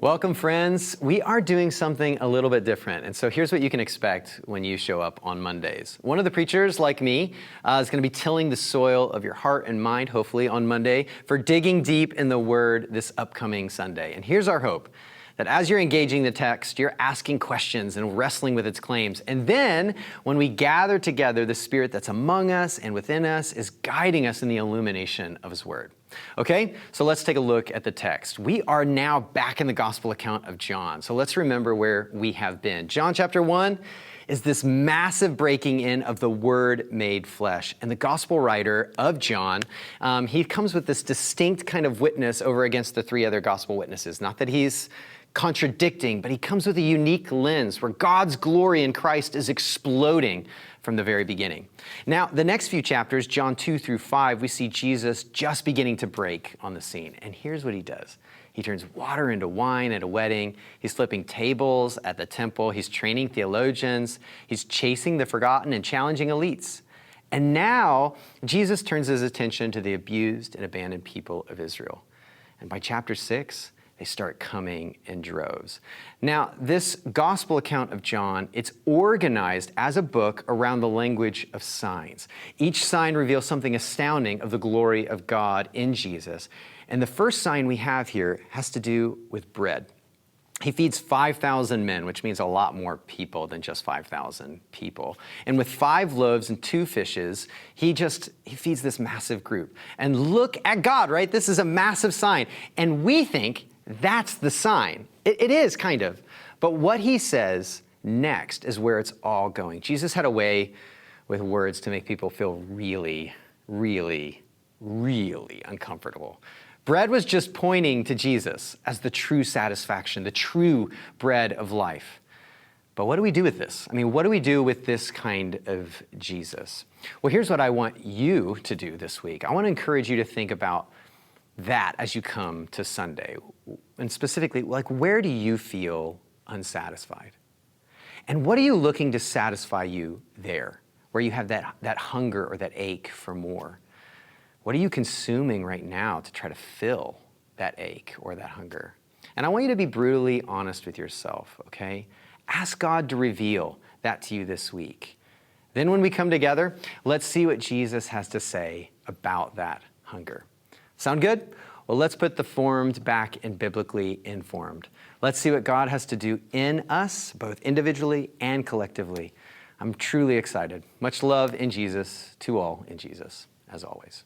Welcome, friends. We are doing something a little bit different. And so here's what you can expect when you show up on Mondays. One of the preachers, like me, is going to be tilling the soil of your heart and mind, hopefully, on Monday for digging deep in the Word this upcoming Sunday. And here's our hope, that as you're engaging the text, you're asking questions and wrestling with its claims. And then when we gather together, the Spirit that's among us and within us is guiding us in the illumination of His Word. Okay, so let's take a look at the text. We are now back in the gospel account of John. So let's remember where we have been. John chapter 1 is this massive breaking in of the Word made flesh. And the gospel writer of John, he comes with this distinct kind of witness over against the three other gospel witnesses. Not that he's contradicting, but he comes with a unique lens where God's glory in Christ is exploding from the very beginning. Now, the next few chapters, John 2 through 5, we see Jesus just beginning to break on the scene. And here's what he does. He turns water into wine at a wedding. He's flipping tables at the temple. He's training theologians. He's chasing the forgotten and challenging elites. And now, Jesus turns his attention to the abused and abandoned people of Israel. And by chapter 6, they start coming in droves. Now, this gospel account of John, it's organized as a book around the language of signs. Each sign reveals something astounding of the glory of God in Jesus. And the first sign we have here has to do with bread. He feeds 5,000 men, which means a lot more people than just 5,000 people. And with 5 loaves and 2 fishes, he feeds this massive group. And look at God, right? This is a massive sign. And we think that's the sign. It is, kind of. But what he says next is where it's all going. Jesus had a way with words to make people feel really, really, really uncomfortable. Bread was just pointing to Jesus as the true satisfaction, the true bread of life. But what do we do with this? I mean, what do we do with this kind of Jesus? Well, here's what I want you to do this week. I want to encourage you to think about that as you come to Sunday. And specifically, like, where do you feel unsatisfied? And what are you looking to satisfy you there, where you have that hunger or that ache for more? What are you consuming right now to try to fill that ache or that hunger? And I want you to be brutally honest with yourself, okay? Ask God to reveal that to you this week. Then when we come together, let's see what Jesus has to say about that hunger. Sound good? Well, let's put the formed back in biblically informed. Let's see what God has to do in us, both individually and collectively. I'm truly excited. Much love in Jesus, to all in Jesus, as always.